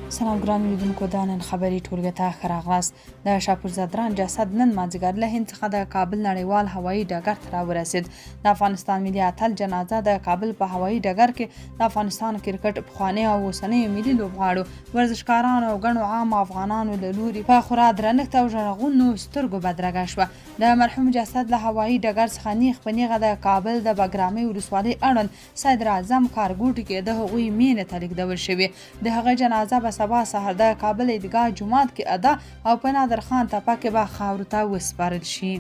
سلام ګران لیدونکو، دا نن خبري ټولګه ته ښه راغلاست. د شاپور زدران جسد نن مازدیګر له هند څخه د کابل نړیوال هوایي ډګر ته راورسېد. د افغانستان ملي اتل جنازه د کابل په هوایي ډګر کې د افغانستان کرکټ پخواني او اوسنیو ملي لوبغاړو، ورزشکارانو او ګڼو عام افغانانو له لوري په خورا درنښت او ژړغونو سترګو بدرګه شوه. د مرحوم جسد له هوایي ډګر څخه نیغ په نیغه د کابل د بګرامي ولسوالۍ اړوند صدراعظم کارګوټي کې د هغوی مینې ته لیږدول شوې. د هغه جنازه به سبا سهار د کابل عیدګاه جومات کې ادا او په نادر خان تپه کې به خاورو ته وسپارل شي.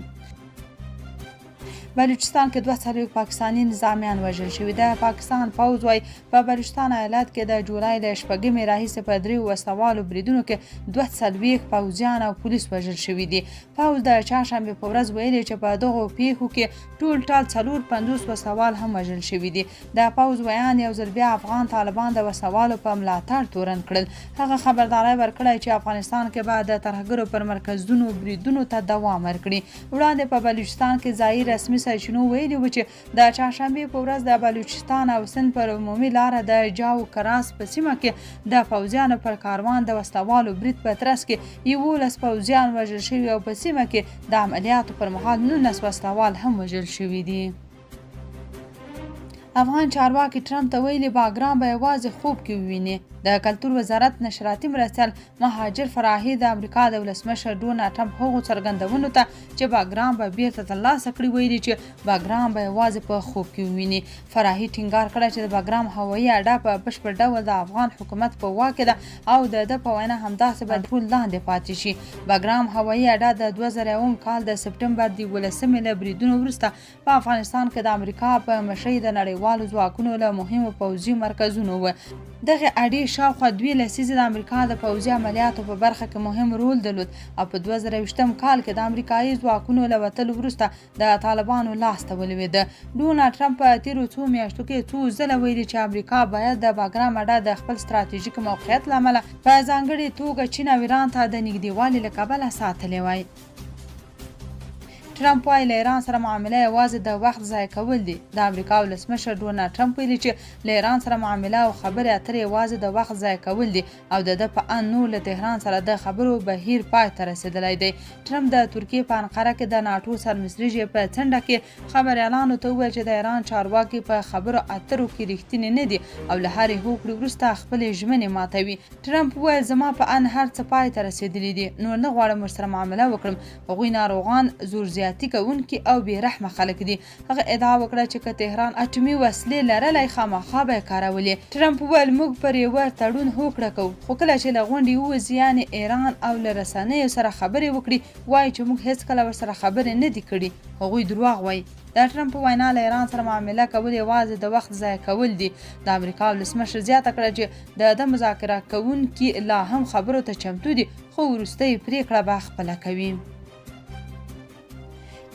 بلوچستان کې 42 پاکستاني نظامیان وژل شوي. د پاکستان پوځ وايي په بلوچستان ایالت کې د جولای له 8مې راهیسې په 3 وسوالو بریدونو کې 42 پوځیان او پولیس وژل شوي دي. پوځ د چهارشنبې په ورځ ویلي چې په دغو پیښو کې ټول 450 وسوال هم وژل شوي دي. د پوځ ویان یو ځل بیا افغان طالبان د وسوالو په ملاتړ تورن کړل. هغه خبرداری ورکړی چې افغانستان کې به د ترهګرو پر مرکزونو بریدونو ته دوام ورکړي. وړاندې په بلوچستان کې ځایي رسمي سرچینو ویلي و چې د چهارشنبې په ورځ د بلوچستان او سند پر عمومي لاره د جاو کراس په سیمه کې د پوځیانو پر کاروان د وسوالو برید په ترڅ کې 11 پوځیان وژل شوي او په سیمه کې د عملیاتو پر مهال 19 وسوال هم وژل شوي دي. افغان چارواکي ټرمپ ته ویلي باګرام به یوازې خوب کې وویني. د کلتور وزارت نشراتي مرستیال مهاجر فراهي د امریکا د ولسمشر ډونالډ ټرمپ هغو څرګندونو ته چې باګرام به بیرته ترلاسه کړي ویلي چې باګرام به یوازې په خوب کې وویني. فراهي ټینګار کړی چې د باګرام هوایي اډه په بشپړ ډول د افغان حکومت په واک کې ده او د ده په وینا همداسې به ټول لاندې پاتې شي. باګرام هوایي اډه د 2001 کال د سپټمبر د 11مې له بریدونو وروسته په افغانستان کې د امریکا په مشرۍ د نړیوالو ځواکونو له مهمو پوځي مرکزونو و. دغه اډې شاوخوا 2 لسیزې د امریکا د پوځي عملیاتو په برخه کې مهم رول درلود او په 2020 کال کې د امریکایي ځواکونو له وتلو وروسته د طالبانو لاس ته ولوېده. ډونالډ ټرمپ په تیرو څو میاشتو کې څو ځله ویلي چې امریکا باید د باګرام اډه د خپل ستراتیژیک موقعیت له امله په ځانګړې توګه چین او ایران ته د نږدېوالي له کبله ساتلې وای. ټرمپ وايي له ایران سره معامله یوازې د وخت ضایع کول دي. د امریکا ولسمشر ډونالډ ټرمپ ویلي چې له ایران سره معامله او خبرې اترې یوازې د وخت ضایع کول دي او د ده په ان نور له تهران سره د خبرو بهیر پای ته رسېدلی دی. ټرمپ د ترکیې په انقره کې د ناټو سرمسرجې په څنډه کې خبریالانو ته وویل چې د ایران چارواکي په خبرو اترو کې رښتینې نه دي او له هرې هوکړې وروسته خپلې ژمنې ماتوي. ټرمپ وویل زما په ان هر څه پای ته رسېدلي دي، نور نه غواړم ورسره معامله وکړم. هغوی ناروغان، زور زیاتي کوونکي او بې رحمه خلک دي. هغه ادعا وکړه چې که تهران اټومي وسلې لرلی خامخا به یې کارولې. ټرمپ وویل موږ پر یوه تړون هوکړه کوو، خو کله چې له غونډې ووځي یعنې ایران او له رسنیو سره خبرې وکړي وایي چې موږ هیڅکله ورسره خبرې نه دي کړي. هغوی دروغ وایي. د ټرمپ په وینا له ایران سره معامله کول یوازې د وخت ضایع کول دي. د امریکا ولسمشر زیاته کړه چې د مذاکره کوونکي لا هم خبرو ته چمتو دي خو وروستۍ پریکړه به خپله کوي.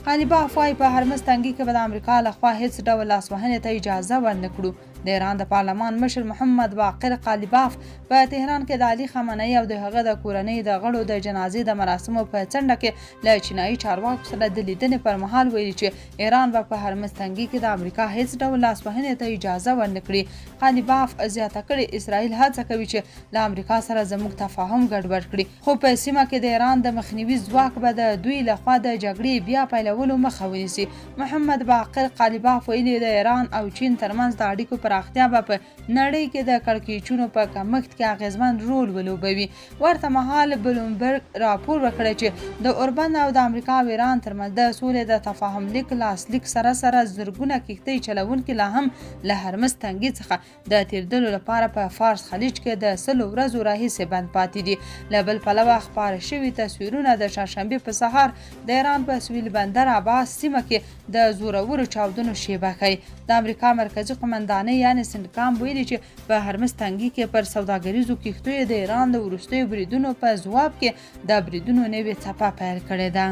قالیباف وايي په هرمز تنګي کې به د امریکا لخوا هیڅ ډول لاسوهنې ته اجازه ورنکړو. د ایران د پارلمان مشر محمد باقر قالیباف په تهران کې د علي خامنه‌ای او د هغه د کورنۍ د غړو د جنازې د مراسمو په څنډه کې له چینایي چارواکو سره د لیدنې پر مهال ویلي چې ایران به په هرمز تنګي کې د امریکا هیڅ ډول لاسوهنې ته اجازه ورنکړي. قالیباف زیاته کړي اسرائیل هڅه کوي چې له امریکا سره زموږ تفاهم ګډوډ کړي، خو په سیمه کې د ایران د مخنیوي ځواک به د دوی لخوا د جګړې بیا پیلولو مخه ونیسي. محمد باقر قالیباف ویلي د ایران او چین ترمنځ د اړیکو پراختیا به په نړۍ کې د کړکېچونو په کمښت کې اغیزمن رول ولوبوي. ورته مهال بلومبرګ راپور ورکړی چې د اوربند او د امریکا او ایران ترمنځ د سولې د تفاهم لیک لاسلیک سره زرګونه کښتۍ چلوونکي لا هم له هرمز تنګي څخه د تیردلو لپاره په فارس خلیج کې د 100 ورځو راهیسې بند پاتې دي. له بل پلوه خپاره شوي تصویرونه د چهارشنبې په سهار د ایران په سویل بندر عباس سیمه کې د زورورو چاودنو شیبه ښیي. د امریکا مرکزي قومندانۍ یعنې سنټکام ویلي چې په هرمز تنګي کې پر سوداګریزو کښتیو د ایران د وروستیو بریدونو په ځواب کې د بریدونو نوې څپه پیل کړې ده.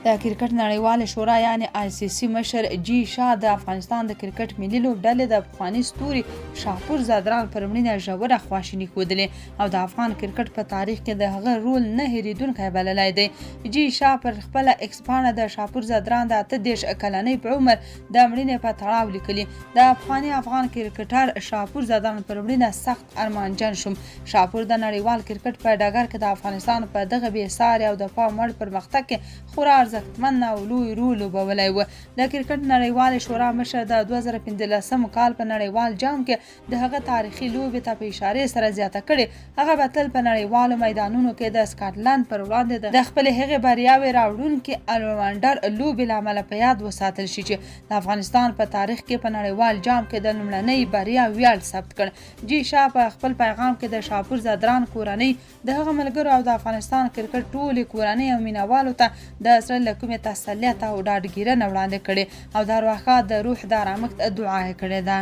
د کرکټ نړیوال شورا یعنی ICC مشر جی شاه د افغانستان د کرکټ ملي لوبډلې د پخواني ستوري شاپور زادران پر مړینه ژوره خواشیني ښودلې او د افغان کرکټ په تاریخ کې د هغه رول نه هېرېدونکی بللی دی. جی شاه پر خپله ایکس پاڼه د شاپور زادران د 38 کلنۍ په عمر د مړینې په تړاو لیکلي. د پخواني افغان کرکټر شاپور زادران پر مړینه سخت ارمانجن شوم. شاپور د نړیوال کرکټ په ډګر کې د افغانستان په دغه بېساري او د پام وړ پرمختګ کې خورا ارزښتمن او لوی رول لوبولی و. د کرکټ نړیوالې شورا مشر د 2015 کال په نړیوال جام کې د هغه تاریخي لوبې ته په اشارې سره زیاته کړې. هغه به تل په نړیوالو میدانونو کې د سکاټلند پر وړاندې د خپلې هغې بریاوې راوړونکې الونډر لوبې له امله په یاد وساتل شي چې د افغانستان په تاریخ کې په نړیوال جام کې د لومړنۍ بریا ویاړ ثبت کړ. جی شاه په خپل پیغام کې د شاپور زادران کورنۍ د هغه ملګرو او د افغانستان کرکټ ټولې کورنۍ او مینوالو ته د زړه له کومې تسلیت او ډاډګیرنه وړاندې کړې او د ارواښاد د روح د آرامښت دعا یې کړې ده.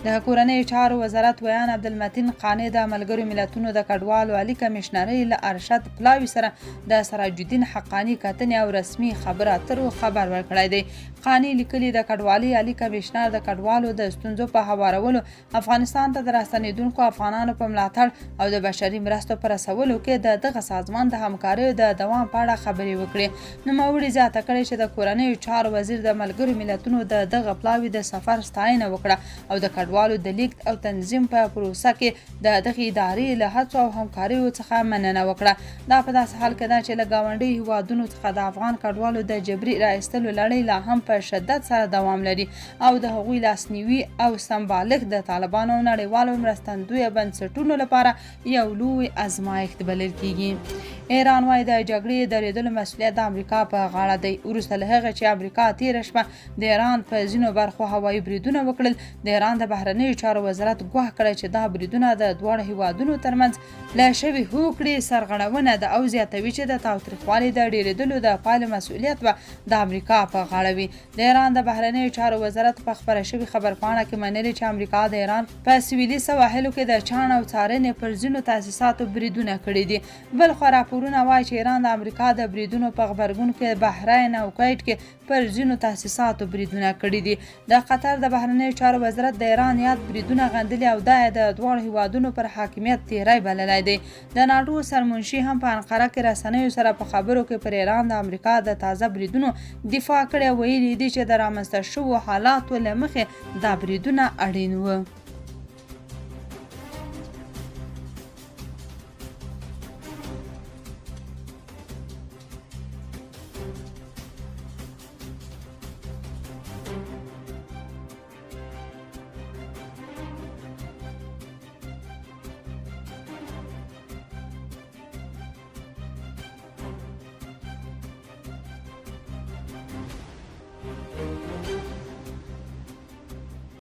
د کورنیو چارو وزارت ویان عبدالمتین قانع د ملګرو ملتونو د کډوالو عالي کمیشنرۍ له ارشد پلاوي سره د سراج الدین حقانی کتنې او رسمي خبرو اترو خبر ورکړی دی. قانع لیکلي د کډوالۍ عالي کمیشنر د کډوالو د ستونزو په هوارولو، افغانستان ته د راستنېدونکو افغانانو په ملاتړ او د بشري مرستو په رسولو کې د دغه سازمان د همکاریو د دوام په اړه خبرې وکړې. نوموړي زیاته کړې چې د کورنیو چارو وزیر د ملګرو ملتونو د دغه پلاوي د سفر ستاینه وکړه او د کډوالو د لیږد او تنظیم په پروسه کې د دغې ادارې له هڅو او همکاریو څخه مننه وکړه. دا په داسې حال کې ده چې له ګاونډي هیوادونو څخه د افغان کډوالو د جبري راایستلو لړۍ لا هم په شدت سره دوام لري او د هغوی لاسنیوي او سمبالښت د طالبانو او نړیوالو مرستندویه بنسټونو لپاره یو لوی ازمایښت بلل کیږي. ایران وايي د جګړې درېدلو مسؤلیت د امریکا په غاړه دی. وروسته له هغه چې امریکا تېره شپه د ایران په ځینو برخو هوایي بریدونه وکړل، د ایران د بهرنیو چارو وزارت ګواښ کړی چې دا بریدونه د دواړو هیوادونو ترمنځ له شوې هوکړې سرغړونه ده او زیاتوي چې د تاوتریخوالي د ډېرېدلو د پایلو مسؤلیت به د امریکا په غاړه وي. د ایران د بهرنیو چارو وزارت په خپره شوې خبرپاڼه کې منلي چې امریکا د ایران په سویلي سواحلو کې د چاڼ او څارنې پر ځینو تاسیساتو بریدونه کړي دي. بلخوا راپورونه وایي چې ایران د امریکا د بریدونو په غبرګون کې بحرین او کویټ کې پر ځینو تاسیساتو بریدونه کړي دي. د قطر د بهرنیو چارو وزارت د ایران یاد بریدونه غندلي او دا د دواړو هیوادونو پر حاکمیت تیری بللی دی. د ناټو سرمنشي هم په انقره کې رسنیو سره په خبرو کې پر ایران د امریکا د تازه بریدونو دفاع کړې، ویلي دي چې د رامنځته شوو حالاتو له مخې دا بریدونه اړین وو.